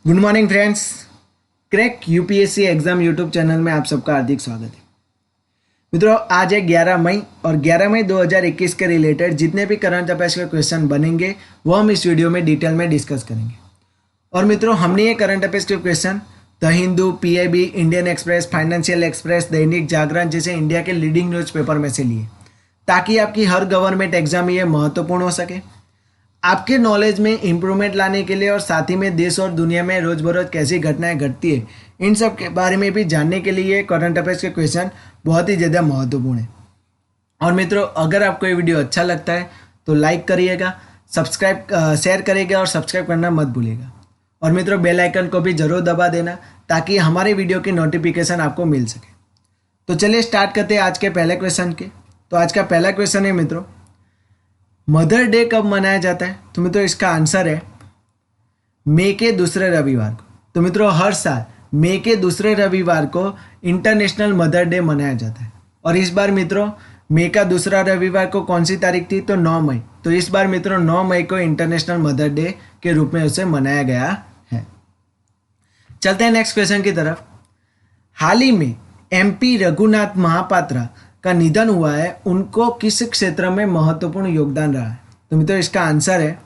Good morning friends. Crack UPSC exam YouTube channel में आप सबका हार्दिक स्वागत है। मित्रों, आज है 11 मई और 11 मई 2021 के रिलेटेड जितने भी करंट अफेयर्स के क्वेश्चन बनेंगे वो हम इस वीडियो में डिटेल में डिस्कस करेंगे। और मित्रों, हमने ये करंट अफेयर्स के question the Hindu, PIB, Indian express, financial express, Dainik Jagran जैसे इंडिया के लीडिंग न्यूज़पेपर में से लिए, ताकि आपकी हर गवर्नमेंट एग्जाम ये महत्वपूर्ण हो सके। आपके नॉलेज में इम्प्रूवमेंट लाने के लिए और साथ ही में देश और दुनिया में रोज बरोज कैसी घटनाएं घटती है, इन सब के बारे में भी जानने के लिए करंट अफेयर्स के क्वेश्चन बहुत ही ज़्यादा महत्वपूर्ण है। और मित्रों, अगर आपको ये वीडियो अच्छा लगता है तो लाइक करिएगा, सब्सक्राइब शेयर करिएगा और सब्सक्राइब करना मत भूलिएगा। और मित्रों, बेल आइकन को भी ज़रूर दबा देना ताकि हमारे वीडियो की नोटिफिकेशन आपको मिल सके। तो चलिए स्टार्ट करते हैं आज के पहले क्वेश्चन के। तो आज का पहला क्वेश्चन है मित्रों, मदर डे कब मनाया जाता है? तो मित्रों, इसका आंसर है मई के दूसरे रविवार को। तो मित्रों, हर साल मई के दूसरे रविवार को इंटरनेशनल मदर डे मनाया जाता है। और इस बार मित्रों, मई का दूसरा रविवार को कौन सी तारीख थी? तो 9 मई। तो इस बार मित्रों 9 मई को इंटरनेशनल मदर डे के रूप में उसे मनाया गया है। चलते हैं नेक्स्ट क्वेश्चन की तरफ। हाल ही में एमपी रघुनाथ महापात्रा का निधन हुआ है, उनको किस क्षेत्र में महत्वपूर्ण योगदान रहा है? तो मित्रों, इसका आंसर है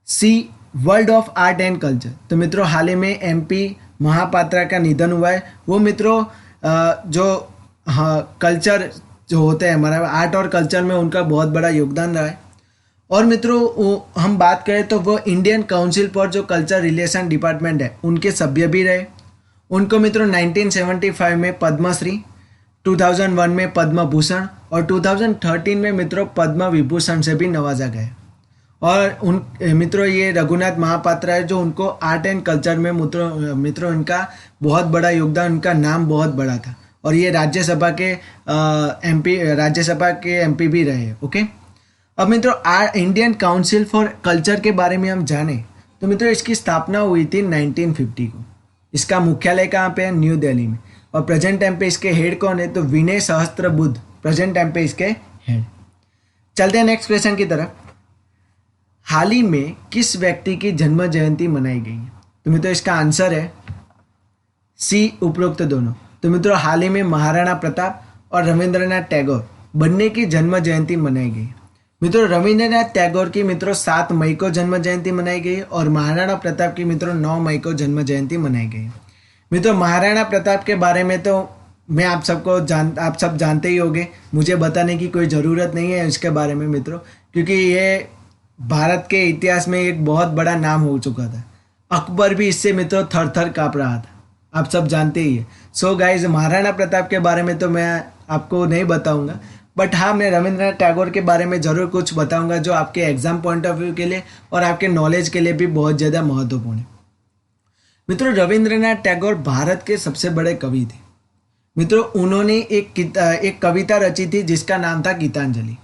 C, world of art and culture. तो मित्रों, हाल ही में एमपी महापात्रा का निधन हुआ है। वो मित्रों कल्चर जो होते हैं, हमारा आर्ट और कल्चर में उनका बहुत बड़ा योगदान रहा है। और मित्रों, हम बात करें तो वो इंडियन काउंसिल फॉर जो कल्चर रिलेशन डिपार्टमेंट है उनके सभ्य भी रहे। उनको मित्रों 1975 में पद्मश्री, 2001 में पद्म भूषण और 2013 में मित्रों पद्म विभूषण से भी नवाजा गया। और उन मित्रों, ये रघुनाथ महापात्रा है जो उनको आर्ट एंड कल्चर में मित्रों इनका बहुत बड़ा योगदान, उनका नाम बहुत बड़ा था। और ये राज्यसभा के एमपी भी रहे। ओके, अब मित्रों इंडियन काउंसिल फॉर कल्चर के बारे में हम जाने तो मित्रों इसकी स्थापना हुई थी 1950 को। इसका मुख्यालय कहाँ पे है? न्यू दिल्ली में। और प्रेजेंट टाइम पे इसके हेड कौन है? तो विनय सहस्त्रबुद्धे प्रेजेंट टाइम पे इसके हेड। चलते हैं नेक्स्ट क्वेश्चन की तरफ। हाल ही में किस व्यक्ति की जन्म जयंती मनाई गई है? तो मित्रों, इसका आंसर है सी, उपरोक्त दोनों। तो मित्रों, हाल ही में महाराणा प्रताप और रविंद्रनाथ टैगोर बनने की जन्म जयंती मनाई गई। मित्रों, रविंद्रनाथ टैगोर की मित्रों 7 मई को जन्म जयंती मनाई गई और महाराणा प्रताप की मित्रों 9 मई को जन्म जयंती मनाई गई। मित्रों, महाराणा प्रताप के बारे में तो मैं आप सब जानते ही होंगे, मुझे बताने की कोई ज़रूरत नहीं है इसके बारे में मित्रों, क्योंकि ये भारत के इतिहास में एक बहुत बड़ा नाम हो चुका था। अकबर भी इससे मित्रों थर थर काँप रहा था, आप सब जानते ही है। सो गाइज, महाराणा प्रताप के बारे में तो मैं आपको नहीं बताऊंगा, बट हाँ, मैं रविंद्रनाथ टैगोर के बारे में ज़रूर कुछ बताऊंगा जो आपके एग्जाम पॉइंट ऑफ व्यू के लिए और आपके नॉलेज के लिए भी बहुत ज़्यादा महत्वपूर्ण है। मित्रों, रविंद्रनाथ टैगोर भारत के सबसे बड़े कवि थे। मित्रों, उन्होंने एक कविता रची थी जिसका नाम था गीतांजलि।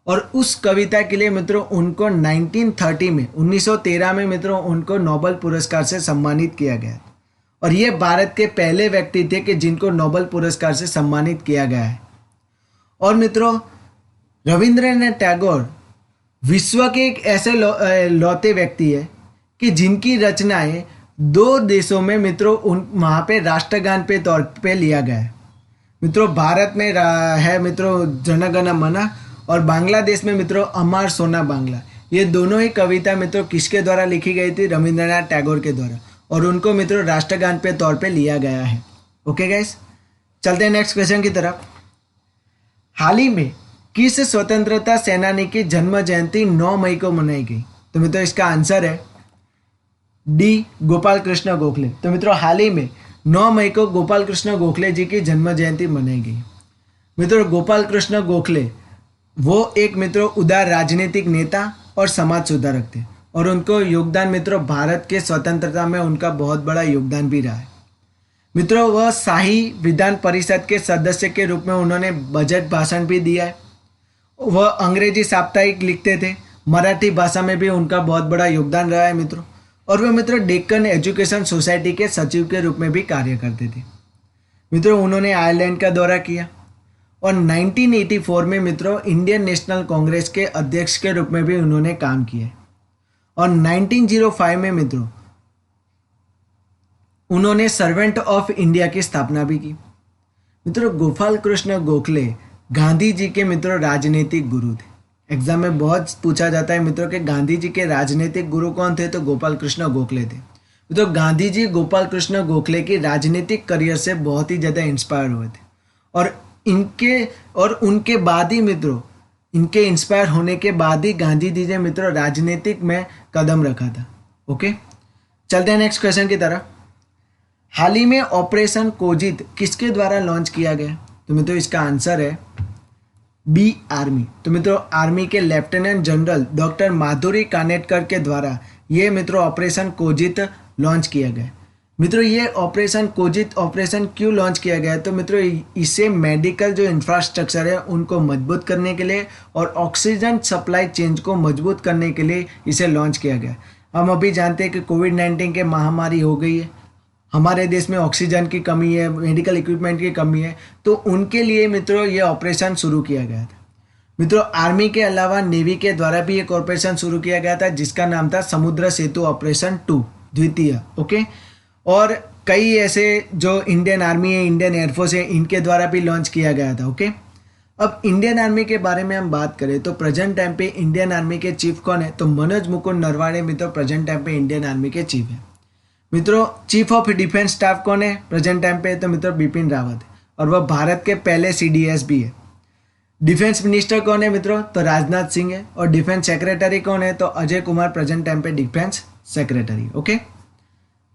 और उस कविता के लिए मित्रों उनको 1913 में मित्रों उनको नोबेल पुरस्कार से सम्मानित किया गया। और ये भारत के पहले व्यक्ति थे कि जिनको नोबेल पुरस्कार से सम्मानित किया गया है। और मित्रों, रविंद्रनाथ टैगोर विश्व के एक ऐसे लौते व्यक्ति है कि जिनकी रचनाएं 2 देशों में मित्रों वहाँ पे राष्ट्रगान पे तौर पे लिया गया है। मित्रों, भारत में है मित्रों जनगण मन और बांग्लादेश में मित्रों अमर सोना बांग्ला। ये दोनों ही कविता मित्रों किसके द्वारा लिखी गई थी? रविंद्रनाथ टैगोर के द्वारा। और उनको मित्रों राष्ट्रगान पे तौर पे लिया गया है। ओके गाइस, चलते हैं नेक्स्ट क्वेश्चन की तरफ। हाल ही में किस स्वतंत्रता सेनानी की जन्म जयंती 9 मई को मनाई गई? तो मित्रों, इसका आंसर है डी, गोपाल कृष्ण गोखले। तो मित्रों, हाल ही में 9 मई को गोपाल कृष्ण गोखले जी की जन्म जयंती मनाई गई। मित्रों, गोपाल कृष्ण गोखले वो एक मित्रों उदार राजनीतिक नेता और समाज सुधारक थे। और उनको योगदान मित्रों भारत के स्वतंत्रता में उनका बहुत बड़ा योगदान भी रहा है। मित्रों, वह शाही विधान परिषद के सदस्य के रूप में उन्होंने बजट भाषण भी दिया है। वह अंग्रेजी साप्ताहिक लिखते थे, मराठी भाषा में भी उनका बहुत बड़ा योगदान रहा है मित्रों। और वे मित्रों डेक्कन एजुकेशन सोसाइटी के सचिव के रूप में भी कार्य करते थे। मित्रों, उन्होंने आयरलैंड का दौरा किया और 1984 में मित्रों इंडियन नेशनल कांग्रेस के अध्यक्ष के रूप में भी उन्होंने काम किया। और 1905 में मित्रों उन्होंने सर्वेंट ऑफ इंडिया की स्थापना भी की। मित्रों, गोपाल कृष्ण गोखले गांधी जी के मित्रों राजनीतिक गुरु थे। एग्जाम में बहुत पूछा जाता है मित्रों कि गांधी जी के राजनीतिक गुरु कौन थे, तो गोपाल कृष्ण गोखले थे। तो गांधी जी गोपाल कृष्ण गोखले की राजनीतिक करियर से बहुत ही ज़्यादा इंस्पायर हुए थे और इनके और उनके बाद ही मित्रों, इनके इंस्पायर होने के बाद ही गांधी जी ने मित्रों राजनीतिक में कदम रखा था। ओके, चलते हैं नेक्स्ट क्वेश्चन की तरफ। हाल ही में ऑपरेशन कोजित किसके द्वारा लॉन्च किया गया? तो मित्रों इसका आंसर है बी, आर्मी। तो मित्रों आर्मी के लेफ्टिनेंट जनरल डॉक्टर माधुरी कानेटकर के द्वारा ये मित्रों ऑपरेशन कोजित लॉन्च किया गया। मित्रों ये ऑपरेशन कोजित ऑपरेशन क्यों लॉन्च किया गया है? तो मित्रों इसे मेडिकल जो इंफ्रास्ट्रक्चर है उनको मजबूत करने के लिए और ऑक्सीजन सप्लाई चेन को मजबूत करने के लिए इसे लॉन्च किया गया। हम अभी जानते हैं कि कोविड-19 के महामारी हो गई है, हमारे देश में ऑक्सीजन की कमी है, मेडिकल इक्विपमेंट की कमी है, तो उनके लिए मित्रों ये ऑपरेशन शुरू किया गया था। मित्रों आर्मी के अलावा नेवी के द्वारा भी एक ऑपरेशन शुरू किया गया था जिसका नाम था समुद्र सेतु ऑपरेशन 2 द्वितीय। ओके, और कई ऐसे जो इंडियन आर्मी है, इंडियन एयरफोर्स है, इनके द्वारा भी लॉन्च किया गया था। ओके, अब इंडियन आर्मी के बारे में हम बात करें तो प्रेजेंट टाइम पे इंडियन आर्मी के चीफ कौन है? तो मनोज मुकुंद नरवाणे मित्रों प्रेजेंट टाइम पे इंडियन आर्मी के चीफ है। मित्रों चीफ ऑफ डिफेंस स्टाफ कौन है प्रेजेंट टाइम पे? तो मित्रों बिपिन रावत है और वह भारत के पहले CDS भी है। डिफेंस मिनिस्टर कौन है मित्रों? तो राजनाथ सिंह है। और डिफेंस सेक्रेटरी कौन है? तो अजय कुमार प्रेजेंट टाइम पे डिफेंस सेक्रेटरी। ओके,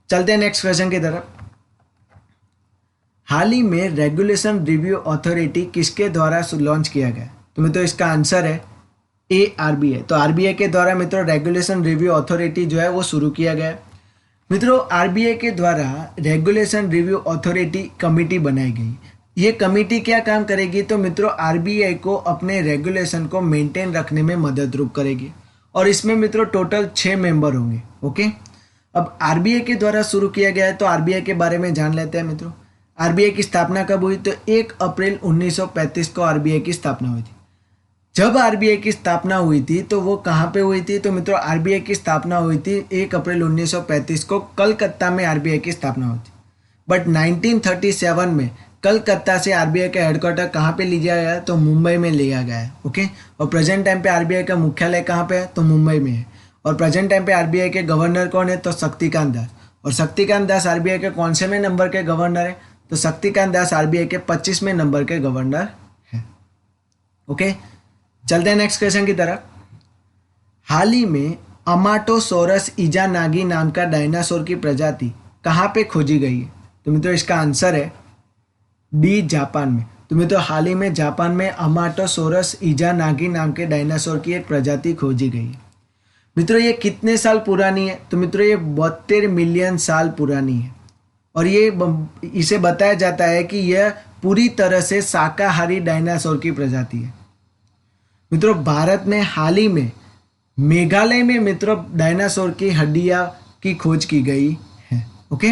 चलते हैं नेक्स्ट क्वेश्चन की तरफ। हाल ही में रेगुलेशन रिव्यू अथॉरिटी किसके द्वारा लॉन्च किया गया? तो मित्रों इसका आंसर है ए, RBI। तो RBI के द्वारा मित्रों रेगुलेशन रिव्यू अथॉरिटी जो है वो शुरू किया गया। मित्रों RBI के द्वारा रेगुलेशन रिव्यू अथॉरिटी कमेटी बनाई गई। ये कमेटी क्या काम करेगी? तो मित्रों RBI को अपने रेगुलेशन को मेंटेन रखने में मदद रूप करेगी और इसमें मित्रों टोटल 6 मेंबर होंगे। ओके, अब RBI के द्वारा शुरू किया गया है तो RBI के बारे में जान लेते हैं मित्रों। RBI की स्थापना कब हुई? तो 1 अप्रैल 1935 को RBI की स्थापना हुई थी। जब RBI की स्थापना हुई थी तो वो कहाँ पे हुई थी? तो मित्रों RBI की स्थापना हुई थी 1 अप्रैल 1935 को कलकत्ता में RBI की स्थापना हुई थी। बट 1937 में कलकत्ता से RBI का हेडक्वार्टर कहाँ पे लिया गया? तो मुंबई में लिया गया है। ओके, और प्रेजेंट टाइम पे RBI का मुख्यालय कहाँ पे है? तो मुंबई में है। और प्रेजेंट टाइम पे RBI के गवर्नर कौन है? तो शक्तिकांत दास। और शक्तिकांत दास RBI के कौन से में नंबर के गवर्नर है? तो शक्तिकांत दास RBI के 25वें नंबर के गवर्नर है। ओके, चलते हैं नेक्स्ट क्वेश्चन की तरफ। हाल ही में अमाटोसोरस इजानागी नाम का डायनासोर की प्रजाति कहाँ पे खोजी गई है? तो मित्रों इसका आंसर है डी, जापान में। तो मित्रों हाल ही में जापान में अमाटोसोरस इजानागी नाम के डायनासोर की एक प्रजाति खोजी गई है। मित्रों ये कितने साल पुरानी है? तो मित्रों ये 72 मिलियन साल पुरानी है और ये इसे बताया जाता है कि यह पूरी तरह से शाकाहारी डायनासोर की प्रजाति है। मित्रों भारत ने हाल ही में मेघालय में मित्रों डायनासोर की हड्डियां की खोज की गई है। ओके,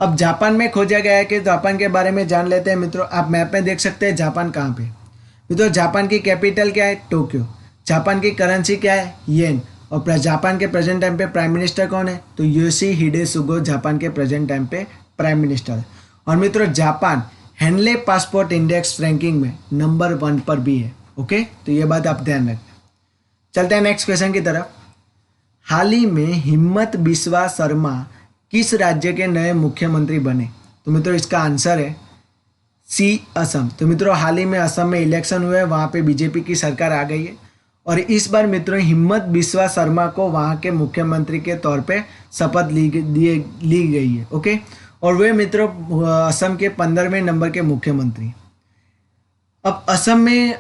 अब जापान में खोजा गया है कि जापान के बारे में जान लेते हैं मित्रों। आप मैप में देख सकते हैं जापान कहाँ पे। मित्रों जापान की कैपिटल क्या है? टोक्यो। जापान की करेंसी क्या है? येन। और जापान के प्रेजेंट टाइम पे प्राइम मिनिस्टर कौन है? तो योशिहिडे सुगो जापान के प्रेजेंट टाइम पे प्राइम मिनिस्टर है। और मित्रों Japan Henley passport index ranking में नंबर 1 पर भी है। ओके, तो ये बात आप ध्यान रखें। चलते हैं नेक्स्ट क्वेश्चन की तरफ। हाल ही में हिम्मत बिस्वा शर्मा किस राज्य के नए मुख्यमंत्री बने? तो मित्रों इसका आंसर है सी, असम। तो मित्रों हाल ही में असम में इलेक्शन हुए, वहाँ पे बीजेपी की सरकार आ गई है और इस बार मित्रों हिम्मत बिस्वा शर्मा को वहाँ के मुख्यमंत्री के तौर पे शपथ ली गई है। ओके, और वे मित्रों असम के 15वें नंबर के मुख्यमंत्री। अब असम में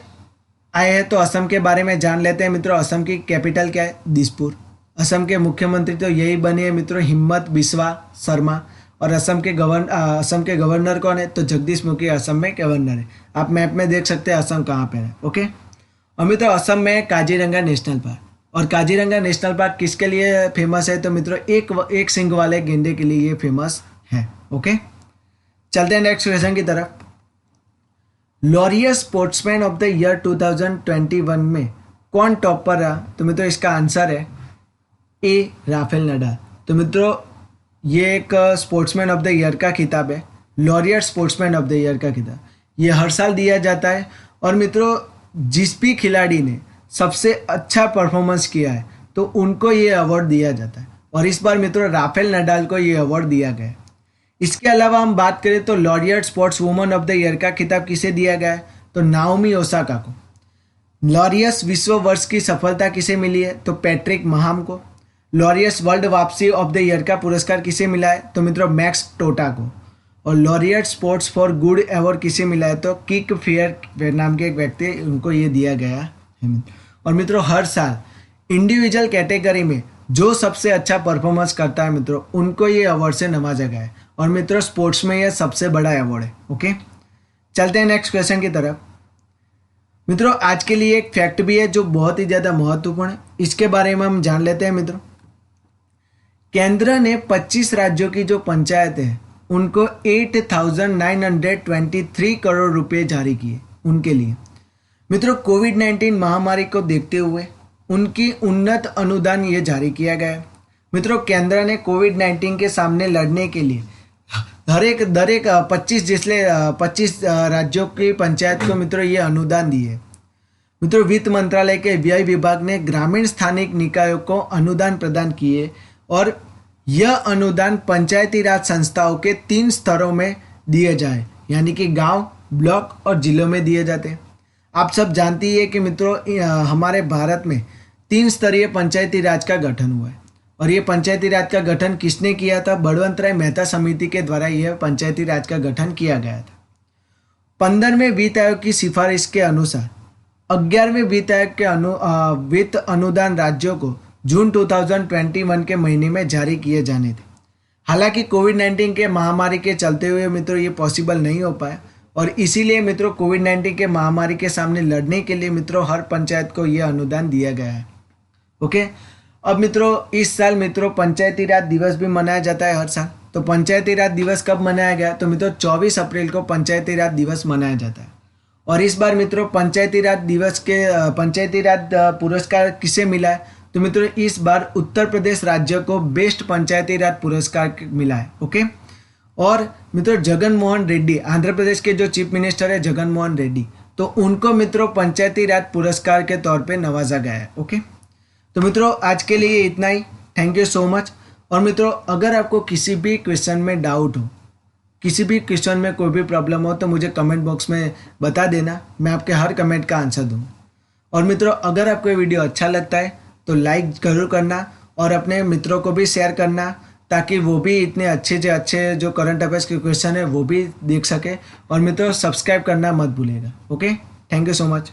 आए हैं तो असम के बारे में जान लेते हैं मित्रों। असम की कैपिटल क्या है? दिसपुर। असम के मुख्यमंत्री तो यही बने हैं मित्रों, हिम्मत बिस्वा शर्मा। और असम के गवर्नर कौन है? तो जगदीश मुखी असम में गवर्नर है। आप मैप में देख सकते हैं असम कहाँ पे है। ओके, और मित्रों असम में काजीरंगा नेशनल पार्क। और काजीरंगा नेशनल पार्क किसके लिए फेमस है? तो मित्रों एक सींग वाले गेंडे के लिए ये फेमस है। ओके, चलते हैं नेक्स्ट क्वेश्चन की तरफ। Laureus sportsman of the year 2021 में कौन टॉप पर रहा? तो मित्रों इसका आंसर है ए, राफेल नडाल। तो मित्रों ये एक स्पोर्ट्समैन ऑफ द ईयर का खिताब है, laureate sportsman of the year का खिताब। ये हर साल दिया जाता है और मित्रों जिस भी खिलाड़ी ने सबसे अच्छा परफॉर्मेंस किया है तो उनको ये अवार्ड दिया जाता है। और इस बार मित्रों राफेल नडाल को ये अवार्ड दिया गया है। इसके अलावा हम बात करें तो laureate sports woman of the year का खिताब किसे दिया गया है, तो नाओमी ओसाका को। लॉरियस विश्व वर्ष की सफलता किसे मिली है, तो पैट्रिक महाम को। लॉरियस वर्ल्ड वापसी ऑफ द ईयर का पुरस्कार किसे मिला है, तो मित्रों मैक्स टोटा को। और laureate sports for good award किसे मिला है, तो किक फेयर नाम के एक व्यक्ति, उनको ये दिया गया है। और मित्रों हर साल इंडिविजुअल कैटेगरी में जो सबसे अच्छा परफॉर्मेंस करता है मित्रों उनको ये अवार्ड से नवाजा गया है। और मित्रों स्पोर्ट्स में यह सबसे बड़ा अवार्ड है। ओके, चलते हैं नेक्स्ट क्वेश्चन की तरफ। मित्रों आज के लिए एक फैक्ट भी है जो बहुत ही ज़्यादा महत्वपूर्ण है, इसके बारे में हम जान लेते हैं। मित्रों केंद्र ने 25 राज्यों की जो पंचायत है उनको 8,923 करोड़ रुपए जारी किए उनके लिए। मित्रों कोविड-19 महामारी को देखते हुए उनकी उन्नत अनुदान ये जारी किया गया है। मित्रों केंद्र ने कोविड-19 के सामने लड़ने के लिए हर एक 25 राज्यों की पंचायत को मित्रों ये अनुदान दिए। मित्रों वित्त मंत्रालय के व्यय विभाग ने ग्रामीण स्थानिक निकायों को अनुदान प्रदान किए और यह अनुदान पंचायती राज संस्थाओं के 3 स्तरों में दिए जाए, यानी कि गांव, ब्लॉक और जिलों में दिए जाते हैं। आप सब जानती है कि मित्रों हमारे भारत में 3 स्तरीय पंचायती राज का गठन हुआ है और ये पंचायती राज का गठन किसने किया था, बलवंतराय मेहता समिति के द्वारा यह पंचायती राज का गठन किया गया था। 15वें वित्त आयोग की सिफारिश के अनुसार 11वें वित्त आयोग के वित्त अनुदान राज्यों को जून 2021 के महीने में जारी किए जाने थे। हालांकि कोविड-19 के महामारी के चलते हुए मित्रों ये पॉसिबल नहीं हो पाया और इसीलिए मित्रों कोविड-19 के महामारी के सामने लड़ने के लिए मित्रों हर पंचायत को यह अनुदान दिया गया है। ओके, अब मित्रों इस साल मित्रों पंचायती राज दिवस भी मनाया जाता है हर साल। तो पंचायती राज दिवस कब मनाया गया, तो मित्रों 24 अप्रैल को पंचायती राज दिवस मनाया जाता है। और इस बार मित्रों पंचायती राज दिवस के पंचायती राज पुरस्कार किसे मिला है, तो मित्रों इस बार उत्तर प्रदेश राज्य को बेस्ट पंचायती राज पुरस्कार मिला है। ओके, और मित्रों जगन मोहन रेड्डी, आंध्र प्रदेश के जो चीफ मिनिस्टर है जगन मोहन रेड्डी, तो उनको मित्रों पंचायती राज पुरस्कार के तौर पे नवाजा गया है। ओके, तो मित्रों आज के लिए इतना ही। Thank you so much. और मित्रों अगर आपको किसी भी क्वेश्चन में डाउट हो, किसी भी क्वेश्चन में कोई भी प्रॉब्लम हो तो मुझे कमेंट बॉक्स में बता देना, मैं आपके हर कमेंट का आंसर दूँगा। और मित्रों अगर आपको ये वीडियो अच्छा लगता है तो लाइक ज़रूर करना और अपने मित्रों को भी शेयर करना ताकि वो भी इतने अच्छे से अच्छे जो करंट अफेयर्स के क्वेश्चन है वो भी देख सके। और मित्रों सब्सक्राइब करना मत भूलिएगा। Okay, thank you so much.